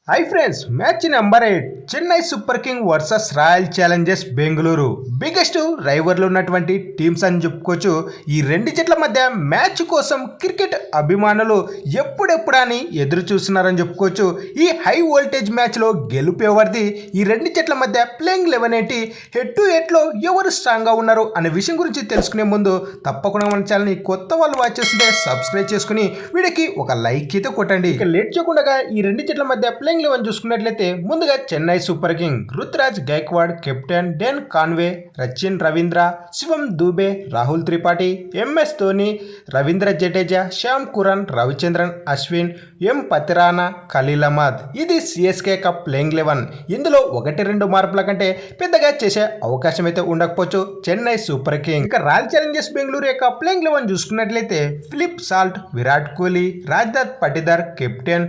High friends, match number 8 Chennai super king versus royal challengers Bengaluru. Biggest రైవర్లు ఉన్నటువంటి teams అని చెప్పుకోవచ్చు. ఈ రెండు జట్ల మధ్య మ్యాచ్ కోసం క్రికెట్ అభిమానులు ఎప్పుడెప్పుడని ఎదురు చూస్తున్నారని చెప్పుకోవచ్చు. ఈ హై వోల్టేజ్ మ్యాచ్లో గెలుపు ఎవరిది, ఈ రెండు జట్ల మధ్య ప్లేయింగ్ 11 ఏంటి, హెడ్ టు హెడ్లో ఎవరు స్ట్రాంగ్గా ఉన్నారు అనే విషయం గురించి తెలుసుకునే ముందు తప్పకుండా మన ఛానల్ని కొత్త వాళ్ళు వాచ్ చేస్తుంటే సబ్స్క్రైబ్ చేసుకుని వీడియోకి ఒక లైక్ అయితే కొట్టండి. ఇక లేట్ చేయకుండా ఈ రెండు జట్ల మధ్య ప్లేయింగ్ 11 చూసుకున్నట్లయితే ముందుగా Chennai super king Ruturaj Gaikwad captain, Devon Conway, Rachin Ravindra, Shivam Dube, Rahul Tripathi, MS Dhoni, Ravindra Jadeja, Sam Curran, Ravichandran Ashwin, M Pathirana, Khaleel Ahmed. ఇది సిఎస్కే కప్ ప్లేయింగ్ 11. ఇందులో 1-2 మార్పుల కంటే పెద్దగా చేసే అవకాశం అయితే ఉండకపోవచ్చు చెన్నై సూపర్ కింగ్. ఇక రాయల్ ఛాలెంజర్స్ బెంగళూరు యొక్క ప్లేయింగ్ 11 చూసుకున్నట్లయితే Phil Salt, Virat Kohli, Rajat Patidar captain,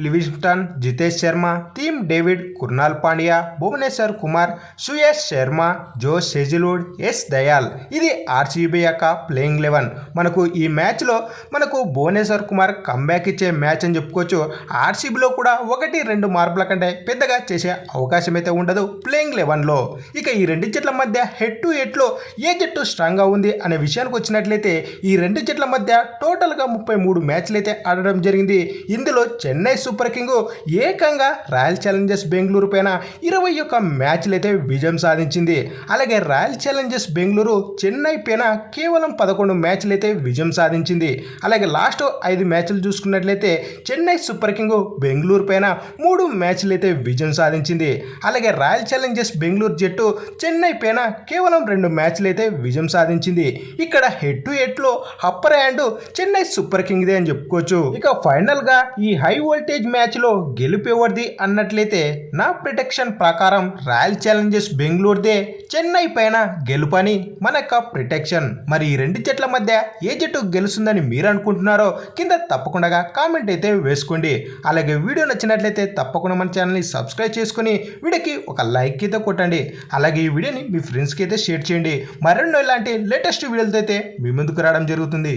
Livingstone, Jitesh Sharma, Tim David, Krunal Pandya, Bhuvneshwar Kumar, Suyash Sharma, Josh Hazlewood, yes Dayal. ఇది ఆర్సీబీ యొక్క ప్లేయింగ్ 11. మనకు ఈ మ్యాచ్లో మనకు భువనేశ్వర్ కుమార్ కంబ్యాక్ ఇచ్చే మ్యాచ్ అని చెప్పుకోవచ్చు. ఆర్సీబీలో కూడా 1-2 మార్పుల కంటే పెద్దగా చేసే అవకాశం అయితే ఉండదు ప్లేయింగ్ 11లో. ఇక ఈ రెండు జట్ల మధ్య హెడ్ టు హెడ్లో ఏ జట్టు స్ట్రాంగ్గా ఉంది అనే విషయానికి వచ్చినట్లయితే ఈ రెండు జట్ల మధ్య టోటల్గా 33 మ్యాచ్లు అయితే ఆడడం జరిగింది. ఇందులో చెన్నై సూపర్ కింగ్ ఏకంగా రాయల్ ఛాలెంజర్స్ బెంగళూరు పైన 21 మ్యాచ్లు అయితే విజయం సాధించింది. అలాగే రాయల్ ఛాలెంజర్స్ బెంగళూరు చెన్నై పైన కేవలం 11 మ్యాచ్లు అయితే విజయం సాధించింది. అలాగే లాస్ట్ 5 మ్యాచ్లు చూసుకున్నట్లయితే చెన్నై సూపర్ కింగ్ బెంగళూరు పైన 3 మ్యాచ్లు అయితే విజయం సాధించింది. అలాగే రాయల్ ఛాలెంజర్స్ బెంగళూరు జట్టు చెన్నై పైన కేవలం 2 మ్యాచ్లు అయితే విజయం సాధించింది. ఇక్కడ హెడ్ టు హెడ్లో అప్పర్ హ్యాండ్ చెన్నై సూపర్ కింగ్దే అని చెప్పుకోవచ్చు. ఇక ఫైనల్గా ఈ హై వోల్టేజ్ మ్యాచ్లో గెలుపు ఎవరిది అన్నట్లయితే నా ప్రిడిక్షన్ ప్రకారం రాయల్ ఛాలెంజర్స్ బెంగళూరుదే చెన్నై పైన గెలుపని మన యొక్క ప్రిడిక్షన్. మరి ఈ రెండు జట్ల మధ్య ఏ జట్టు గెలుస్తుందని మీరు అనుకుంటున్నారో కింద తప్పకుండా కామెంట్ అయితే వేసుకోండి. అలాగే వీడియో నచ్చినట్లయితే తప్పకుండా మన ఛానల్ని సబ్స్క్రైబ్ చేసుకుని వీడియోకి ఒక లైక్ అయితే కొట్టండి. అలాగే ఈ వీడియోని మీ ఫ్రెండ్స్కి అయితే షేర్ చేయండి. మరెన్నో ఇలాంటి లేటెస్ట్ వీడియోలతో అయితే మీ ముందుకు రావడం జరుగుతుంది.